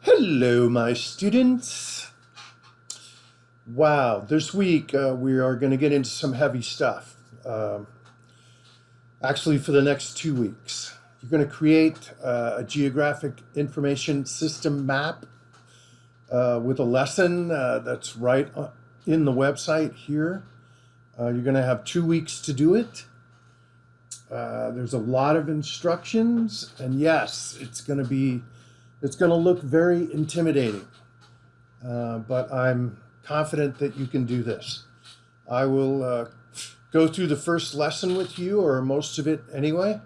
Hello, my students. Wow, this week we are going to get into some heavy stuff. Actually, for the next 2 weeks, you're going to create a geographic information system map with a lesson that's right in the website here. You're going to have 2 weeks to do it. There's a lot of instructions, and yes, it's going to look very intimidating. But I'm confident that you can do this. I will go through the first lesson with you, or most of it anyway.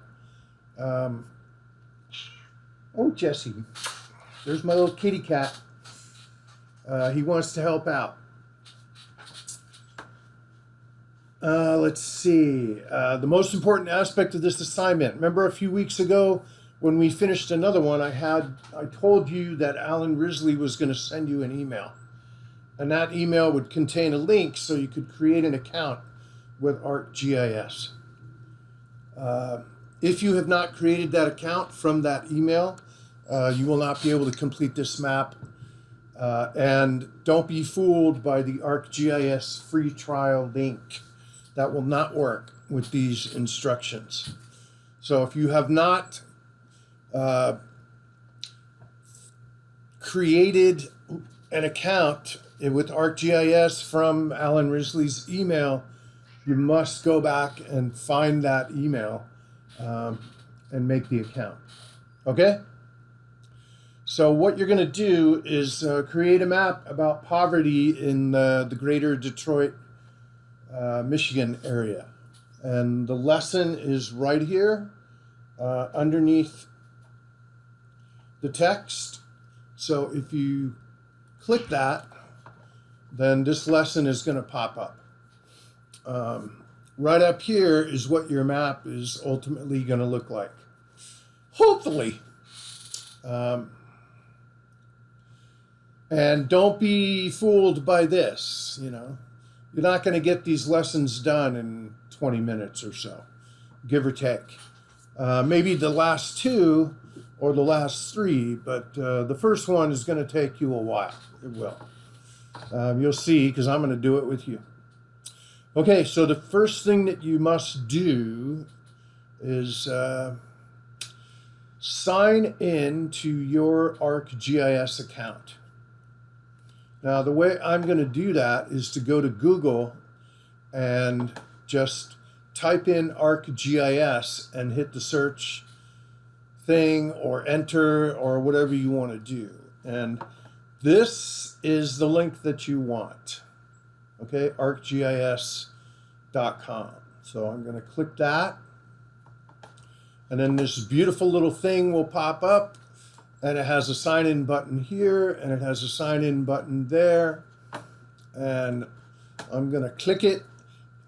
Um, oh, Jesse, there's my little kitty cat. He wants to help out. Let's see. The most important aspect of this assignment. Remember a few weeks ago when we finished another one, I told you that Alan Risley was going to send you an email. And that email would contain a link so you could create an account with ArcGIS. If you have not created that account from that email, you will not be able to complete this map. And don't be fooled by the ArcGIS free trial link. That will not work with these instructions. So if you have not created an account with ArcGIS from Alan Risley's email, you must go back and find that email and make the account. Okay? So what you're going to do is create a map about poverty in the greater Detroit, Michigan area. And the lesson is right here underneath the text. So if you click that, then this lesson is going to pop up. Right up here is what your map is ultimately going to look like. Hopefully. And don't be fooled by this, You're not going to get these lessons done in 20 minutes or so, give or take. Maybe the last two or the last three, but the first one is going to take you a while. It will. You'll see, because I'm going to do it with you. Okay, so the first thing that you must do is sign in to your ArcGIS account. Now, the way I'm going to do that is to go to Google and just type in ArcGIS and hit the search thing or enter or whatever you want to do. And this is the link that you want. Okay, arcgis.com. So I'm going to click that. And then this beautiful little thing will pop up. And it has a sign in button here, and it has a sign in button there. And I'm going to click it.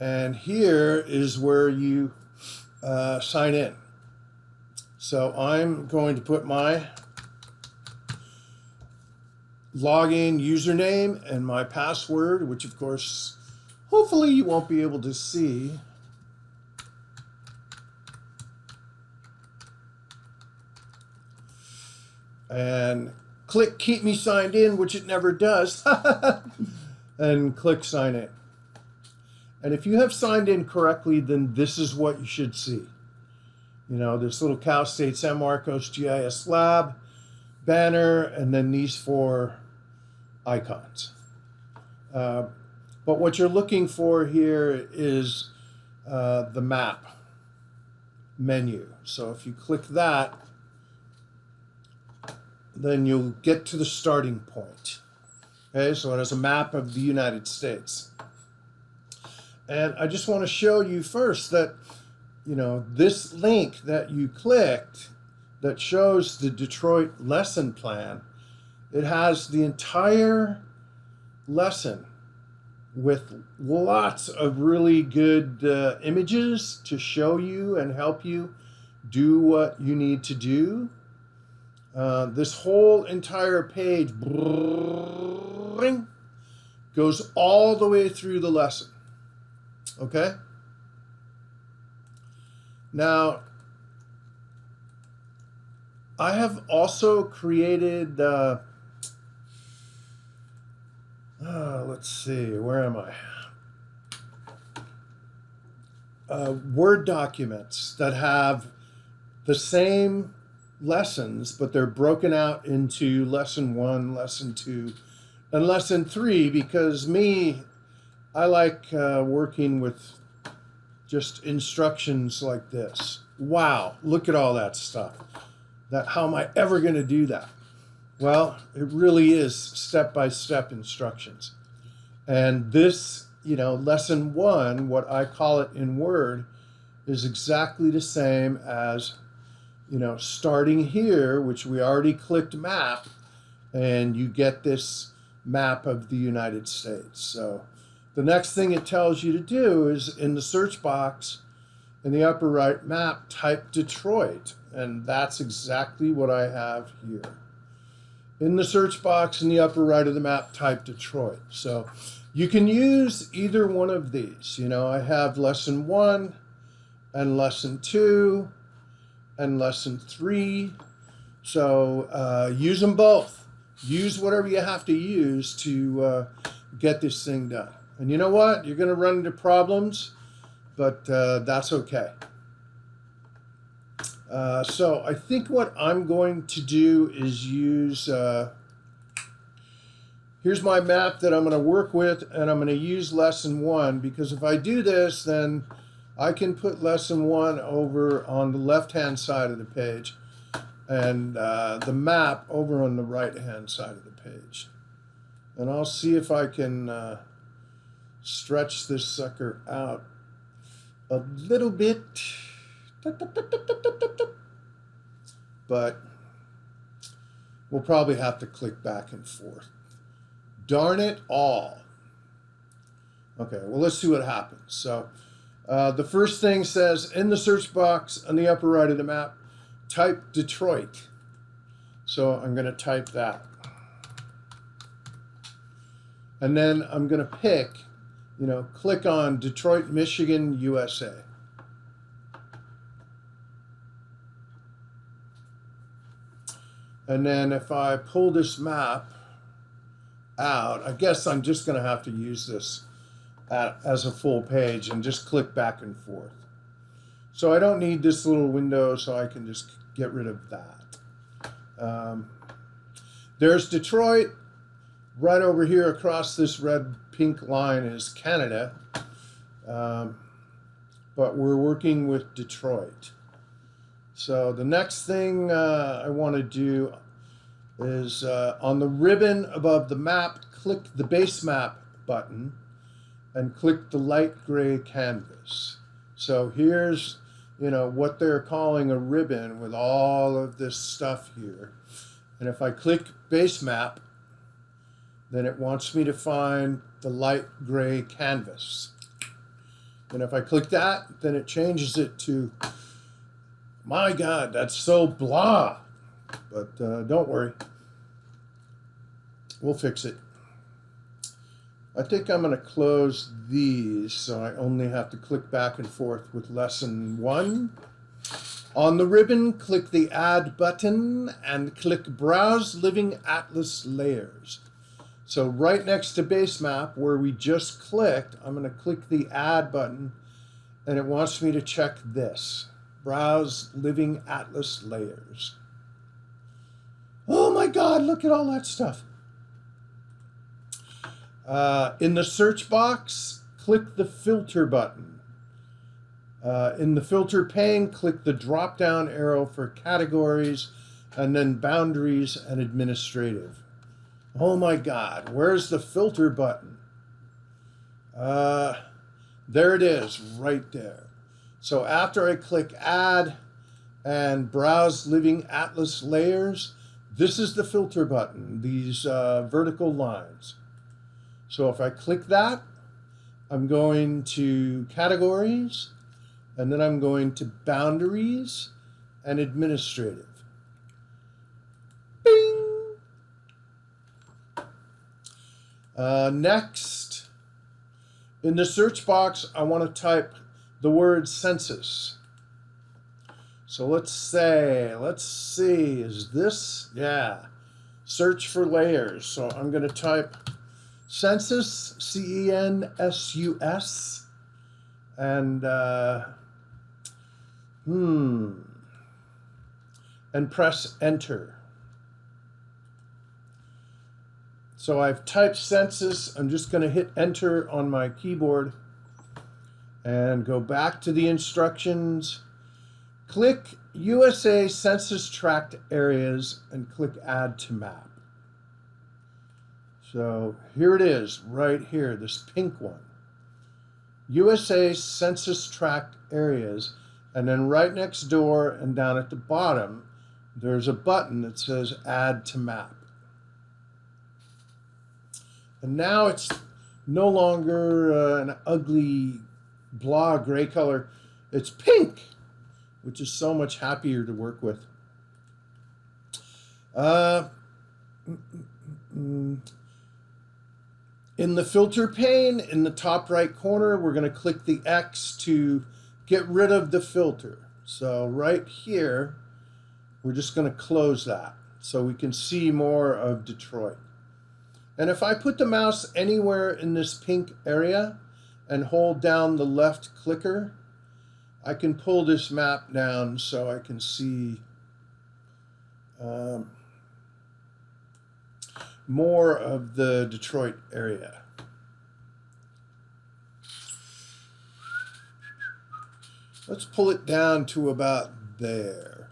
And here is where you sign in. So I'm going to put my login username and my password, which of course, hopefully you won't be able to see. And click keep me signed in, which it never does. And click sign in. And if you have signed in correctly, then this is what you should see. This little Cal State San Marcos GIS Lab banner, and then these four icons. But what you're looking for here is the map menu. So if you click that, then you'll get to the starting point. Okay, so it has a map of the United States. And I just want to show you first that, this link that you clicked that shows the Detroit lesson plan, it has the entire lesson with lots of really good images to show you and help you do what you need to do. This whole entire page goes all the way through the lesson. Okay? Now, I have also created Let's see, where am I? Word documents that have the same lessons, but they're broken out into lesson 1, lesson 2, and lesson 3 because I like working with just instructions like this. Wow, look at all that stuff. How am I ever going to do that? Well, it really is step-by-step instructions. And this, lesson 1, what I call it in Word, is exactly the same as, starting here, which we already clicked map, and you get this map of the United States. So the next thing it tells you to do is in the search box in the upper right map, type Detroit. And that's exactly what I have here. In the search box in the upper right of the map, type Detroit. So you can use either one of these. I have lesson 1 and lesson 2 and lesson 3. So use them both. Use whatever you have to use to get this thing done. And you know what? You're going to run into problems, but that's okay. So I think what I'm going to do is use, here's my map that I'm going to work with, and I'm going to use lesson 1, because if I do this, then I can put lesson 1 over on the left-hand side of the page, and the map over on the right-hand side of the page. And I'll see if I can stretch this sucker out a little bit. But we'll probably have to click back and forth. Darn it all. Okay, well, let's see what happens. So the first thing says, in the search box on the upper right of the map, type Detroit. So I'm going to type that. And then I'm going to pick, click on Detroit, Michigan, USA. And then if I pull this map out, I guess I'm just going to have to use this as a full page and just click back and forth. So I don't need this little window, so I can just get rid of that. There's Detroit. Right over here across this red-pink line is Canada. But we're working with Detroit. So the next thing I want to do is on the ribbon above the map, click the base map button and click the light gray canvas. So here's, what they're calling a ribbon with all of this stuff here. And if I click base map, then it wants me to find the light gray canvas. And if I click that, then it changes it to, my God, that's so blah. But don't worry. We'll fix it. I think I'm going to close these so I only have to click back and forth with lesson 1. On the ribbon, click the Add button and click Browse Living Atlas Layers. So right next to base map where we just clicked, I'm going to click the Add button, and it wants me to check this. Browse Living Atlas Layers. Oh my God, look at all that stuff. In the search box, click the Filter button. In the Filter pane, click the drop-down arrow for Categories, and then Boundaries and Administrative. Oh my God, where's the Filter button? There it is, right there. So after I click Add and Browse Living Atlas Layers, this is the Filter button, these vertical lines. So if I click that, I'm going to Categories, and then I'm going to Boundaries and Administrative. Bing! Next, in the search box, I want to type the word census. So let's see, is this? Yeah, search for layers. So I'm going to type census, CENSUS, and and press enter. So I've typed census. I'm just going to hit enter on my keyboard and go back to the instructions. Click USA Census Tract Areas and click Add to Map. So here it is, right here, this pink one. USA Census Tract Areas, and then right next door and down at the bottom, there's a button that says Add to Map. And now it's no longer an ugly blah gray color. It's pink, which is so much happier to work with. In the filter pane, in the top right corner, we're going to click the X to get rid of the filter. So right here, we're just going to close that so we can see more of Detroit. And if I put the mouse anywhere in this pink area and hold down the left clicker, I can pull this map down so I can see more of the Detroit area. Let's pull it down to about there.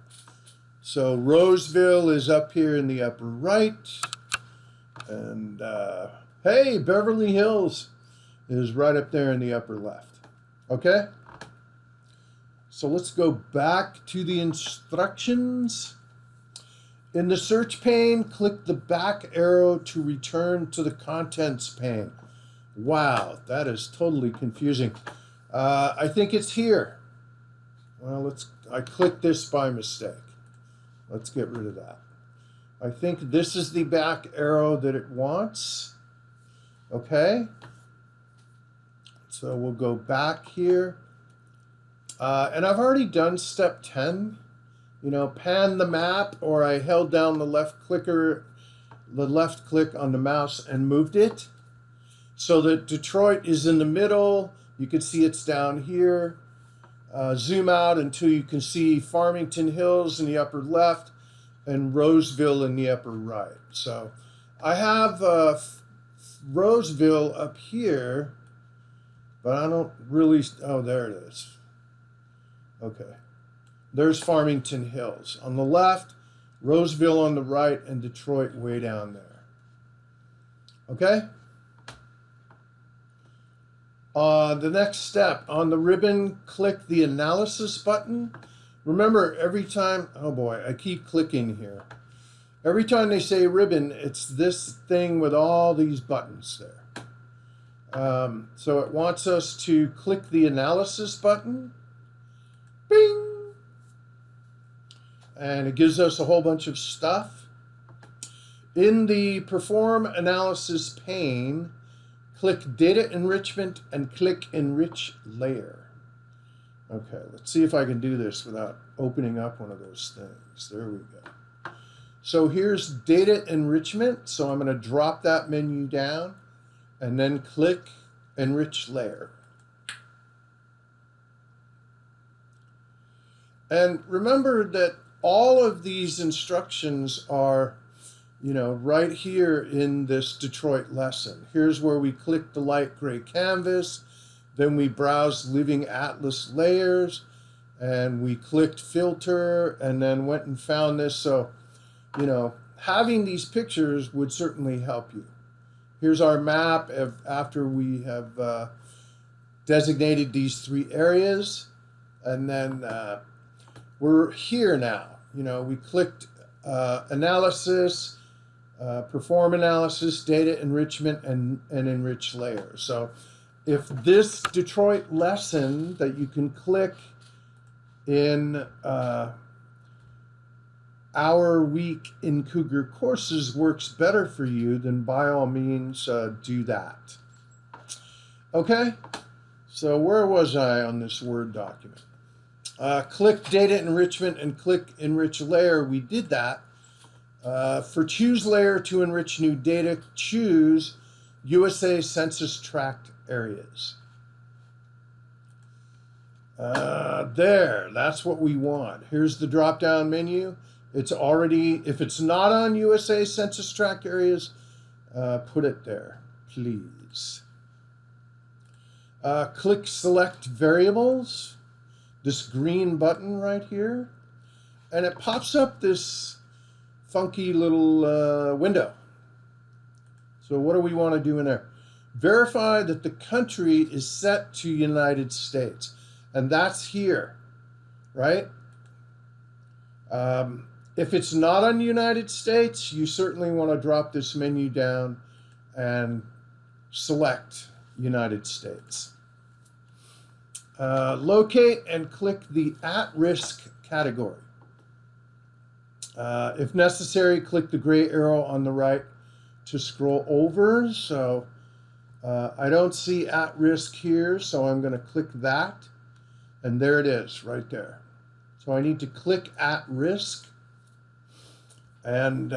So Roseville is up here in the upper right. And hey, Beverly Hills is right up there in the upper left. Okay? So let's go back to the instructions. In the search pane, click the back arrow to return to the contents pane. Wow, that is totally confusing. I think it's here. Well, I clicked this by mistake. Let's get rid of that. I think this is the back arrow that it wants. Okay. So we'll go back here. And I've already done step 10. You know, pan the map, or I held down the left click on the mouse and moved it so that Detroit is in the middle. You can see it's down here. Zoom out until you can see Farmington Hills in the upper left and Roseville in the upper right. So I have Roseville up here, but I don't really, oh, there it is. Okay. There's Farmington Hills on the left, Roseville on the right, and Detroit way down there. Okay? The next step, on the ribbon, click the analysis button. Remember, every time, oh boy, I keep clicking here. Every time they say ribbon, it's this thing with all these buttons there. So it wants us to click the analysis button. Bing! And it gives us a whole bunch of stuff. In the Perform Analysis pane, click Data Enrichment and click Enrich Layer. Okay, let's see if I can do this without opening up one of those things. There we go. So here's Data Enrichment. So I'm going to drop that menu down and then click Enrich Layer. And remember that all of these instructions are, you know, right here in this Detroit lesson. Here's where we click the light gray canvas, then we browse Living Atlas layers, and we clicked filter, and then went and found this. So, you know, having these pictures would certainly help you. Here's our map after we have designated these 3 areas, and then we're here now. You know, we clicked analysis, perform analysis, data enrichment, and enrich layer. So if this Detroit lesson that you can click in our week in Cougar courses works better for you, then by all means do that. Okay, so where was I on this Word document? Click Data Enrichment and click Enrich Layer. We did that. For Choose Layer to enrich new data, choose USA Census Tract areas. There, that's what we want. Here's the drop-down menu. It's already, if it's not on USA Census Tract areas, put it there, please. Click Select Variables, this green button right here, and it pops up this funky little window. So what do we want to do in there? Verify that the country is set to United States. And that's here, right? If it's not on United States, you certainly want to drop this menu down and select United States. Locate and click the at-risk category. If necessary, click the gray arrow on the right to scroll over. So I don't see at-risk here, so I'm going to click that. And there it is, right there. So I need to click at risk. And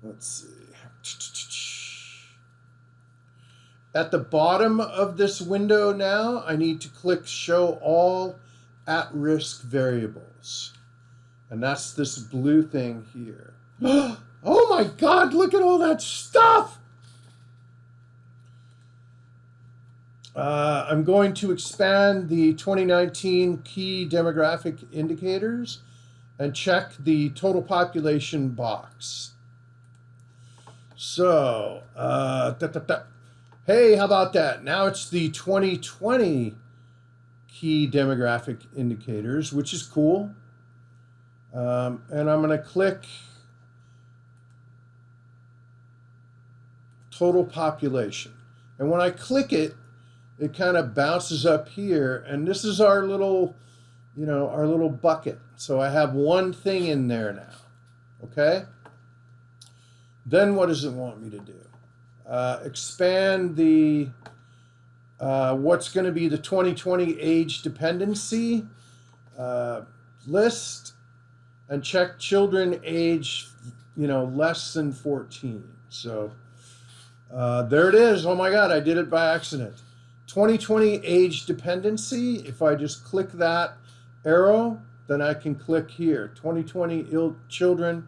let's see. At the bottom of this window now, I need to click show all at-risk variables. And that's this blue thing here. Oh my God, look at all that stuff! I'm going to expand the 2019 key demographic indicators and check the total population box. So, hey, how about that? Now it's the 2020 key demographic indicators, which is cool. And I'm going to click total population. And when I click it, it kind of bounces up here, and this is our little, our little bucket. So I have one thing in there now, okay? Then what does it want me to do? Expand the, what's going to be the 2020 age dependency list, and check children age, less than 14. So there it is. Oh my God, I did it by accident. 2020 age dependency, if I just click that arrow, then I can click here. 2020 children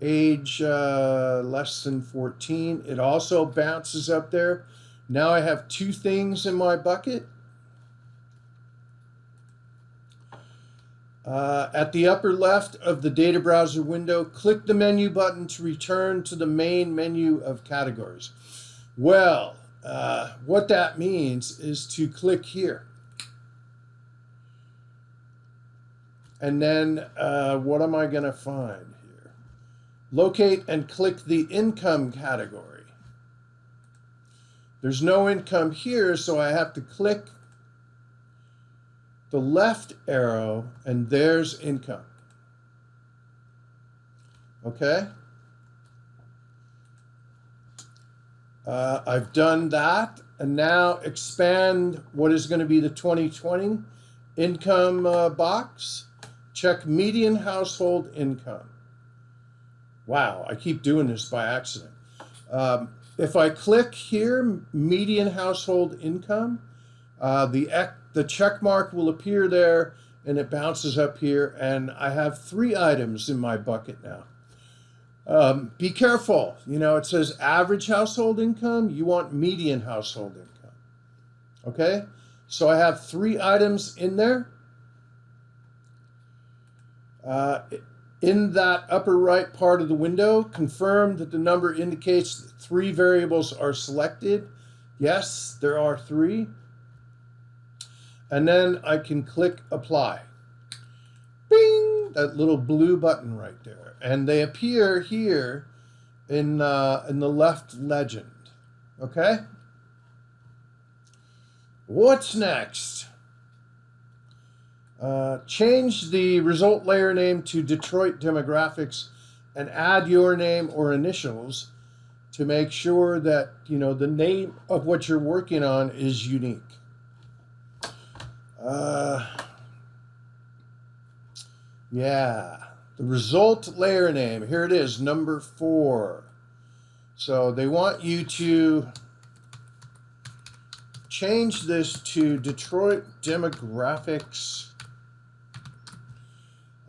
age less than 14. It also bounces up there. Now I have two things in my bucket. At the upper left of the data browser window, click the menu button to return to the main menu of categories. Well, what that means is to click here. And then what am I going to find here? Locate and click the income category. There's no income here, so I have to click the left arrow, and there's income. Okay? I've done that, and now expand what is going to be the 2020 income box. Check median household income. Wow, I keep doing this by accident. If I click here, median household income, the check mark will appear there, and it bounces up here, and I have 3 items in my bucket now. Be careful. It says average household income. You want median household income. Okay? So I have 3 items in there. In that upper right part of the window, confirm that the number indicates that 3 variables are selected. Yes, there are 3. And then I can click apply. Bing! That little blue button right there. And they appear here in the left legend. Okay? What's next? Change the result layer name to Detroit Demographics and add your name or initials to make sure that, the name of what you're working on is unique. Yeah, the result layer name, here it is, number 4. So they want you to change this to Detroit demographics.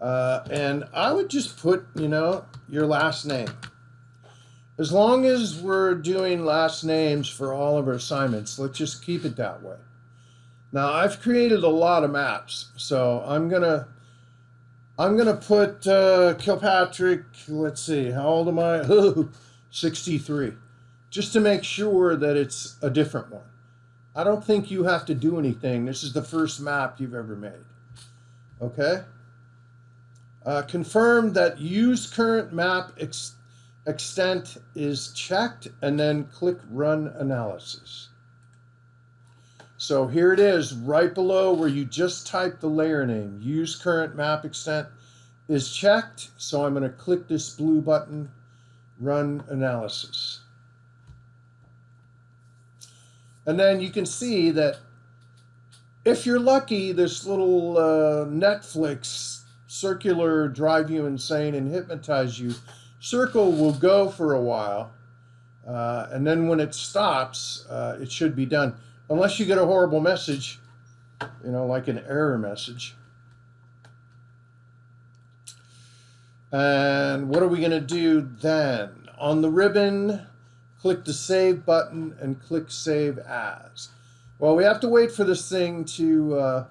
And I would just put, your last name. As long as we're doing last names for all of our assignments, let's just keep it that way. Now I've created a lot of maps, so I'm gonna put Kilpatrick. Let's see, how old am I? 63, just to make sure that it's a different one. I don't think you have to do anything. This is the first map you've ever made. Okay. Confirm that use current map extent is checked, and then click Run Analysis. So here it is, right below where you just typed the layer name. Use current map extent is checked. So I'm going to click this blue button, Run Analysis. And then you can see that if you're lucky, this little Netflix circular drive you insane and hypnotize you circle will go for a while. And then when it stops, it should be done. Unless you get a horrible message, like an error message. And what are we going to do then? On the ribbon, click the Save button and click Save As. Well, we have to wait for this thing to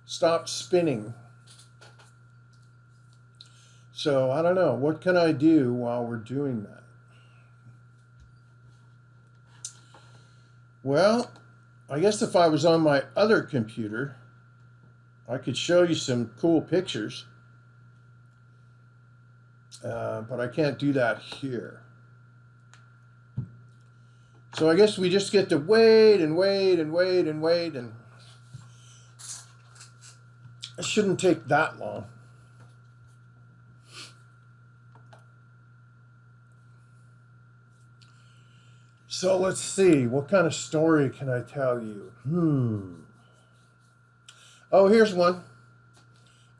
stop spinning. So I don't know. What can I do while we're doing that? Well, I guess if I was on my other computer, I could show you some cool pictures. But I can't do that here. So I guess we just get to wait and wait and wait and wait, and it shouldn't take that long. So let's see, what kind of story can I tell you? Oh, here's one.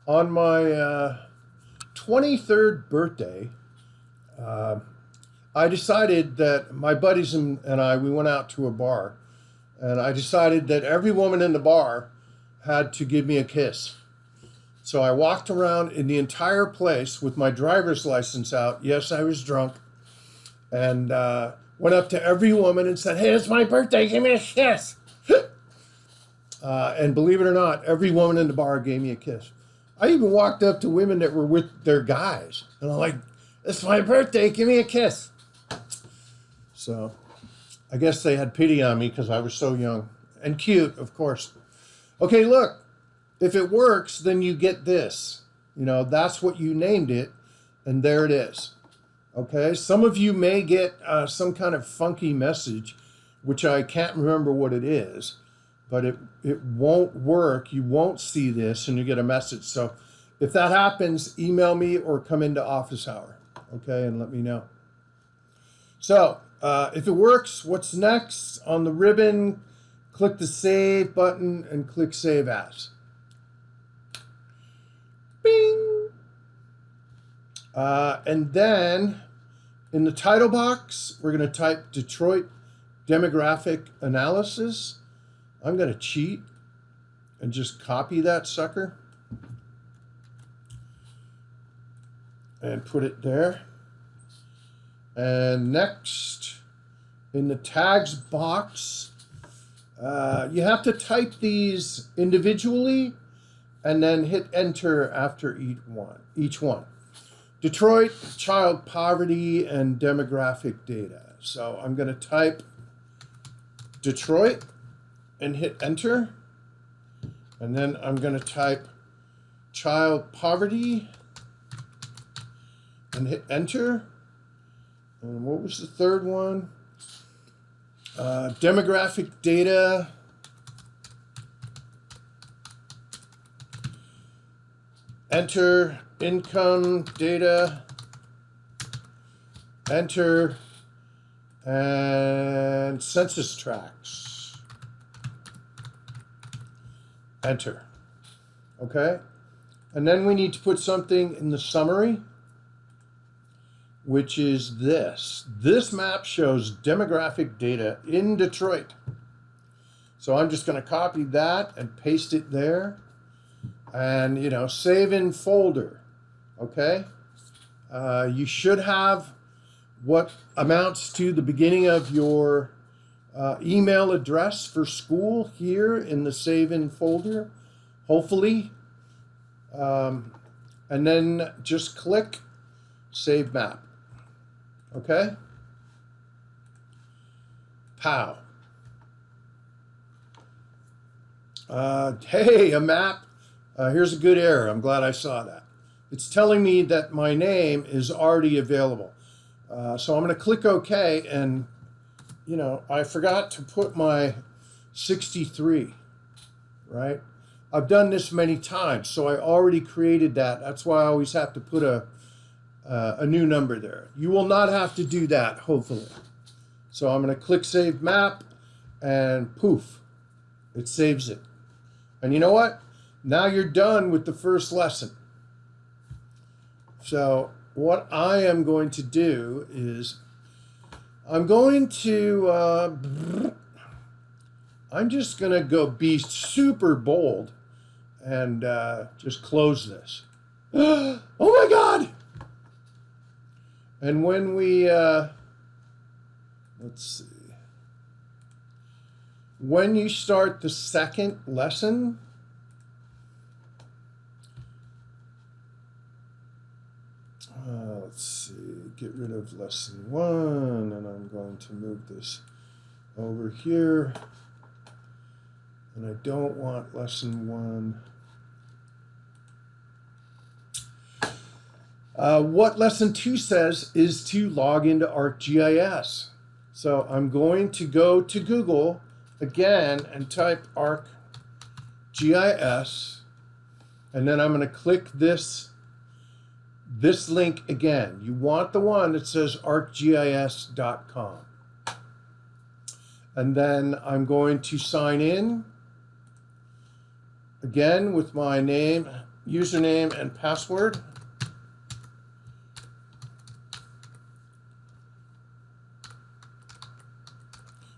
On my 23rd birthday, I decided that my buddies and I, we went out to a bar, and I decided that every woman in the bar had to give me a kiss. So I walked around in the entire place with my driver's license out. Yes, I was drunk. And went up to every woman and said, "Hey, it's my birthday, give me a kiss." And believe it or not, every woman in the bar gave me a kiss. I even walked up to women that were with their guys. And I'm like, "It's my birthday, give me a kiss." So I guess they had pity on me because I was so young. And cute, of course. Okay, look. If it works, then you get this. That's what you named it. And there it is. Okay, some of you may get some kind of funky message, which I can't remember what it is, but it won't work. You won't see this and you get a message. So if that happens, email me or come into office hour, okay, and let me know. So if it works, what's next? On the ribbon, click the Save button and click Save As. Bing! And then in the title box, we're going to type Detroit Demographic Analysis. I'm going to cheat and just copy that sucker and put it there. And next, in the tags box, you have to type these individually and then hit enter after each one. Detroit, child poverty, and demographic data. So I'm going to type Detroit and hit enter. And then I'm going to type child poverty and hit enter. And what was the third one? Demographic data. Enter. Income data, enter, and census tracts, enter. Okay, and then we need to put something in the summary. which is this. This map shows demographic data in Detroit. So I'm just going to copy that and paste it there. And, you know, save in folder. Okay? You should have what amounts to the beginning of your email address for school here in the save in folder, hopefully. And then just click Save Map. Okay? Pow. Hey, a map. Here's a good error. I'm glad I saw that. It's telling me that my name is already available. So I'm going to click OK, and you know, I forgot to put my 63, right? I've done this many times, so I already created that. That's why I always have to put a new number there. You will not have to do that, hopefully. So I'm going to click Save Map, and poof, it saves it. And you know what? Now you're done with the first lesson. So what I am going to do is I'm just going to go be super bold and just close this. Oh my God! And when we, let's see, when you start the second lesson, let's see, get rid of lesson 1, and I'm going to move this over here. And I don't want lesson 1. What lesson 2 says is to log into ArcGIS. So I'm going to go to Google again and type ArcGIS, and then I'm going to click this link again. You want the one that says arcgis.com. And then I'm going to sign in again with my name, username, and password.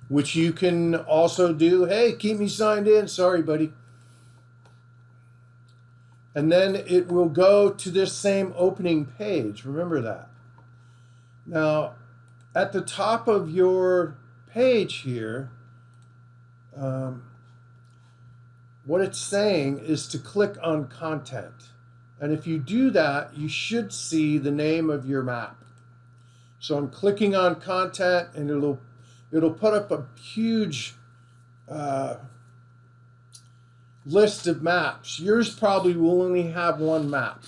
Which you can also do. Hey, keep me signed in. Sorry, buddy. And then it will go to this same opening page. Remember that. Now, at the top of your page here, what it's saying is to click on content. And if you do that, you should see the name of your map. So I'm clicking on content, and it'll put up a huge list of maps. Yours probably will only have one map.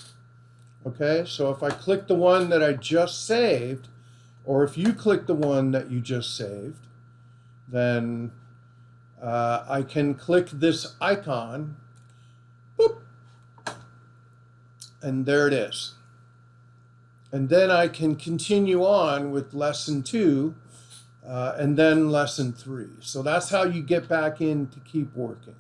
Okay, so if I click the one that I just saved, or if you click the one that you just saved, then I can click this icon, boop, and there it is. And then I can continue on with lesson 2, and then lesson 3. So that's how you get back in to keep working.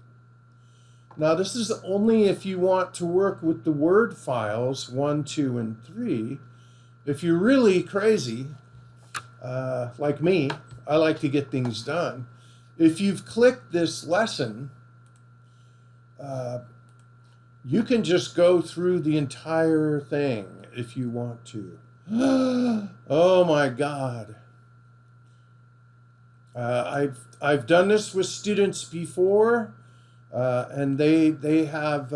Now this is only if you want to work with the Word files 1, 2, and 3. If you're really crazy, like me, I like to get things done. If you've clicked this lesson, you can just go through the entire thing if you want to. Oh my God. I've done this with students before, and they have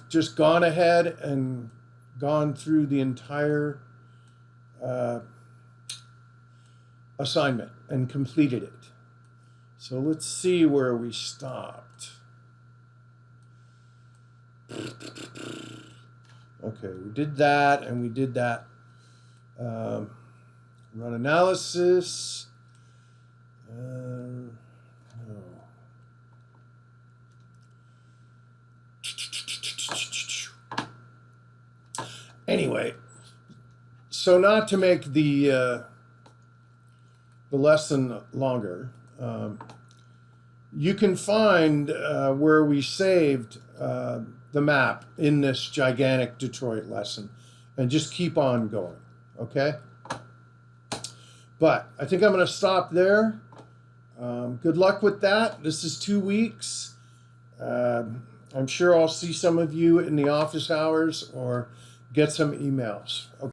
just gone ahead and gone through the entire assignment and completed it. So let's see where we stopped. Okay, we did that, and we did that. Run analysis. No. Anyway, so not to make the lesson longer, you can find where we saved the map in this gigantic Detroit lesson. and just keep on going, okay? But I think I'm going to stop there. Good luck with that. This is 2 weeks. I'm sure I'll see some of you in the office hours or get some emails. Okay.